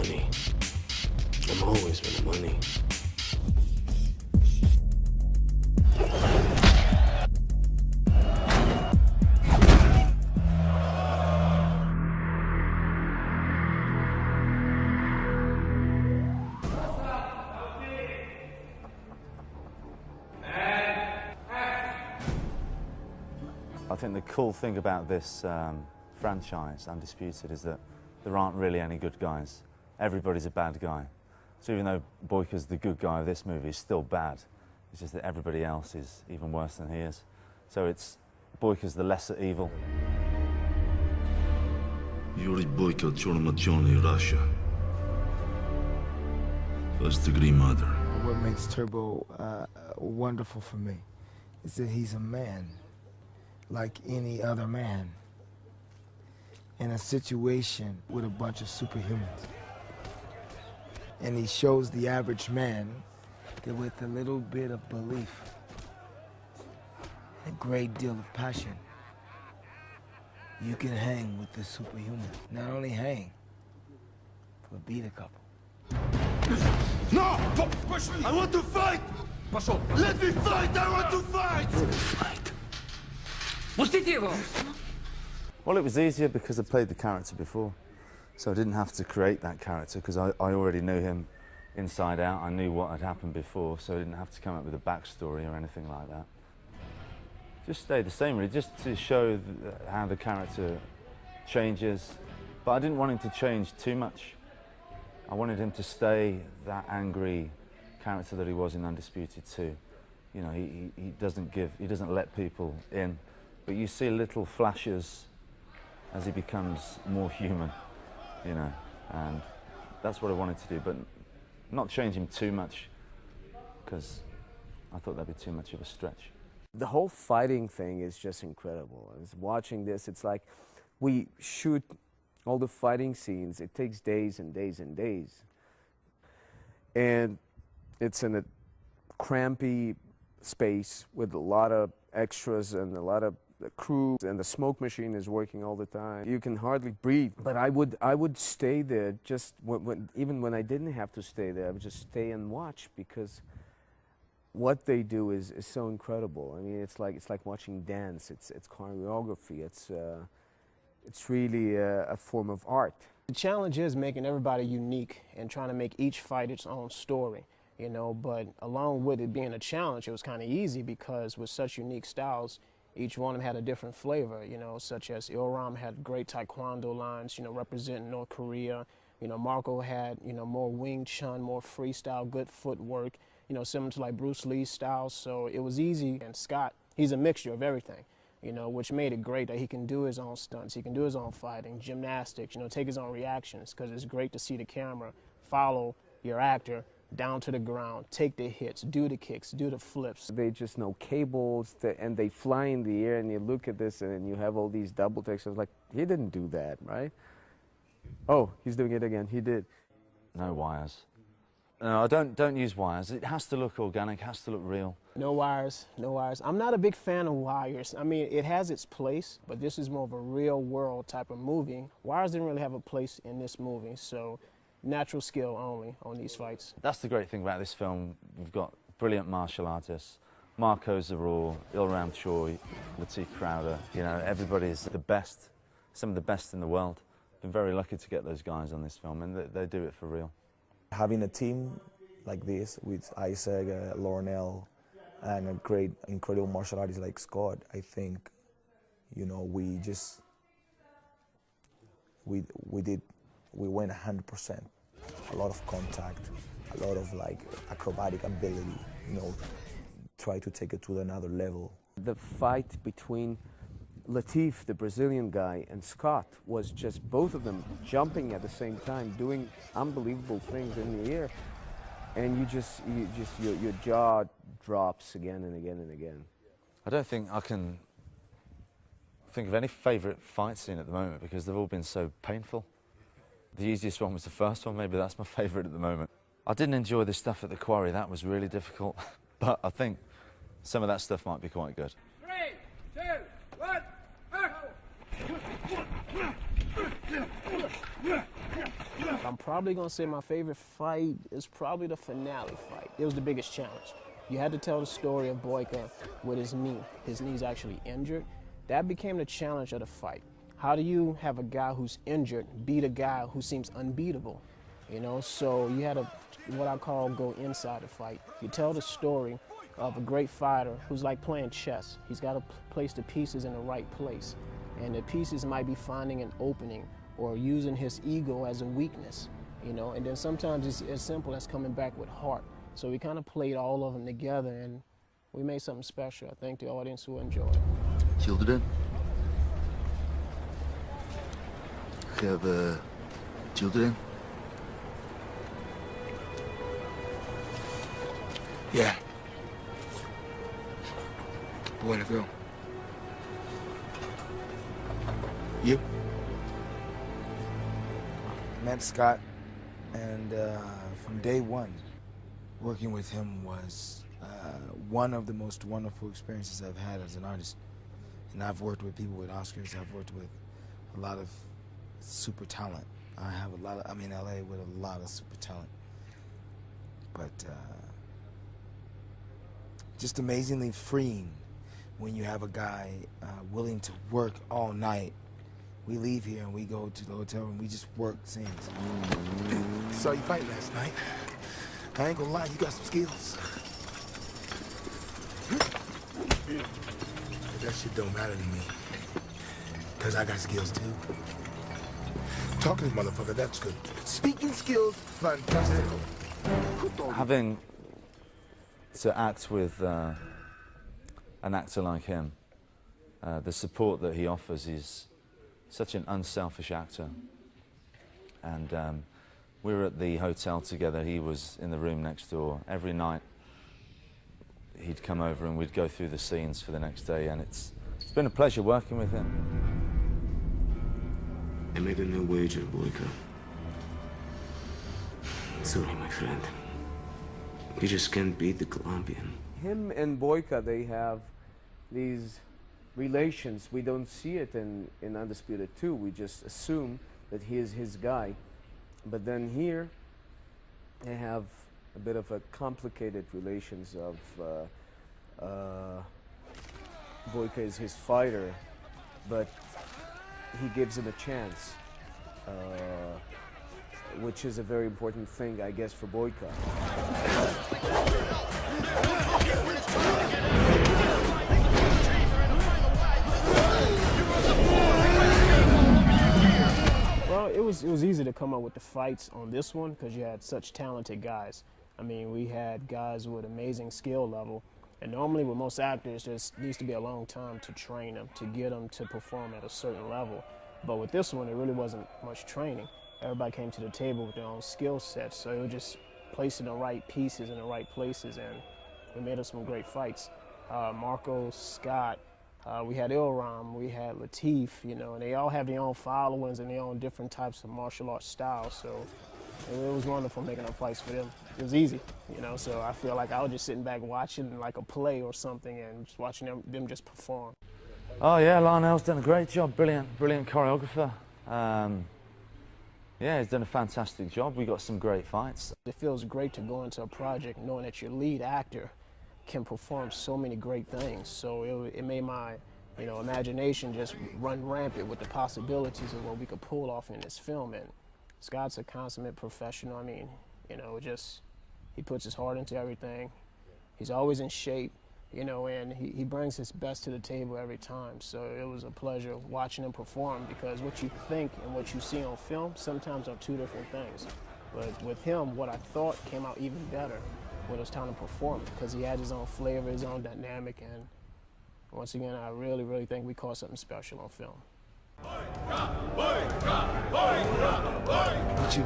money. I'm always with the money. I think the cool thing about this franchise, Undisputed, is that there aren't really any good guys. Everybody's a bad guy. So even though Boyka's the good guy of this movie, he's still bad. It's just that everybody else is even worse than he is. So it's Boyka's the lesser evil. Yuri Boyka, Chornomatione, Russia. First-degree murder. What makes Turbo wonderful for me is that he's a man like any other man in a situation with a bunch of superhumans. And he shows the average man that with a little bit of belief, a great deal of passion, you can hang with the superhuman. Not only hang, but beat a couple. No! I want to fight! Let me fight! I want to fight! Fight. Well, it was easier because I played the character before. So I didn't have to create that character because I already knew him inside out. I knew what had happened before, so I didn't have to come up with a backstory or anything like that. Just stayed the same, really, just to show how the character changes. But I didn't want him to change too much. I wanted him to stay that angry character that he was in Undisputed too. You know, he doesn't let people in. But you see little flashes as he becomes more human, you know, and that's what I wanted to do, but not change him too much, because I thought that'd be too much of a stretch. The whole fighting thing is just incredible. I was watching this, it's like we shoot all the fighting scenes, it takes days and days and days. And it's in a crampy space with a lot of extras and a lot of the crew, and the smoke machine is working all the time. You can hardly breathe. But I would stay there just even when I didn't have to stay there. I would just stay and watch, because what they do is so incredible. I mean, it's like watching dance. It's choreography. It's really a form of art. The challenge is making everybody unique and trying to make each fight its own story, you know. But along with it being a challenge, it was kind of easy because with such unique styles, each one of them had a different flavor, you know, such as Ilram had great taekwondo lines, you know, representing North Korea. You know, Marco had, you know, more Wing Chun, more freestyle, good footwork, you know, similar to like Bruce Lee's style. So it was easy. And Scott, he's a mixture of everything, you know, which made it great that he can do his own stunts, he can do his own fighting, gymnastics, you know, take his own reactions, because it's great to see the camera follow your actor down to the ground, take the hits, do the kicks, do the flips. They just know cables, and they fly in the air, and you look at this and you have all these double takes. I was like, he didn't do that, right? Oh, he's doing it again, he did. No wires. No, I don't use wires. It has to look organic, has to look real. No wires, no wires. I'm not a big fan of wires. I mean, it has its place, but this is more of a real world type of movie. Wires didn't really have a place in this movie, so natural skill only on these fights. That's the great thing about this film. We've got brilliant martial artists. Marco Zaror, Ilram Choi, Lateef Crowder. You know, everybody's the best, some of the best in the world. Been very lucky to get those guys on this film, and they do it for real. Having a team like this with Isaac, Lornell, and a great, incredible martial artist like Scott, I think, you know, we went 100%. A lot of contact, a lot of like acrobatic ability, you know, try to take it to another level. The fight between Lateef, the Brazilian guy, and Scott was just both of them jumping at the same time, doing unbelievable things in the air, and your jaw drops again and again and again. I don't think I can think of any favourite fight scene at the moment, because they've all been so painful. The easiest one was the first one. Maybe that's my favourite at the moment. I didn't enjoy the stuff at the quarry. That was really difficult. But I think some of that stuff might be quite good. 3, 2, 1, I'm probably gonna say my favorite fight is probably the finale fight. It was the biggest challenge. You had to tell the story of Boyka with his knee. His knee's actually injured. That became the challenge of the fight. How do you have a guy who's injured beat a guy who seems unbeatable? You know, so you had to, what I call, go inside the fight. You tell the story of a great fighter who's like playing chess. He's got to place the pieces in the right place. And the pieces might be finding an opening or using his ego as a weakness, you know, and then sometimes it's as simple as coming back with heart. So we kind of played all of them together and we made something special. I think the audience will enjoy it. Children? Have children? Yeah. Boy and a girl. You? Met Scott, and from day one, working with him was one of the most wonderful experiences I've had as an artist. And I've worked with people with Oscars. I've worked with a lot of super talent. I have a lot of, I'm in LA with a lot of super talent. But just amazingly freeing when you have a guy willing to work all night. We leave here and we go to the hotel room, we just work scenes. Saw you fight last night. I ain't gonna lie, you got some skills. But that shit don't matter to me. Cause I got skills too. Talking to this motherfucker, that's good. Speaking skills, fantastical. Having to act with an actor like him, the support that he offers is such an unselfish actor. And we were at the hotel together. He was in the room next door. Every night he'd come over and we'd go through the scenes for the next day, and it's been a pleasure working with him. I made a new wager, Boyka. Sorry, my friend. You just can't beat the Colombian. Him and Boyka, they have these relations. We don't see it in Undisputed 2. We just assume that he is his guy. But then here, they have a bit of a complicated relations of Boyka is his fighter, but he gives him a chance, which is a very important thing, I guess, for Boyka. Well, it was easy to come up with the fights on this one because you had such talented guys. I mean, we had guys with amazing skill level, and normally with most actors, there needs to be a long time to train them, to get them to perform at a certain level. But with this one, it really wasn't much training. Everybody came to the table with their own skill sets, so it was just placing the right pieces in the right places, and we made us some great fights. Marco, Scott, we had Ilram, we had Latif, you know, and they all have their own followings and their own different types of martial arts styles, so it was wonderful making up fights for them. It was easy, you know, so I feel like I was just sitting back watching like a play or something and just watching them just perform. Oh yeah, Lionel's done a great job, brilliant choreographer. Yeah, he's done a fantastic job. We got some great fights. It feels great to go into a project knowing that your lead actor can perform so many great things. So it made my, you know, imagination just run rampant with the possibilities of what we could pull off in this film. And Scott's a consummate professional. I mean, you know, he puts his heart into everything. He's always in shape, you know, and he brings his best to the table every time. So it was a pleasure watching him perform, because what you think and what you see on film sometimes are two different things. But with him, what I thought came out even better when it was time to perform, because he had his own flavor, his own dynamic, and once again, I really, really think we caught something special on film. What you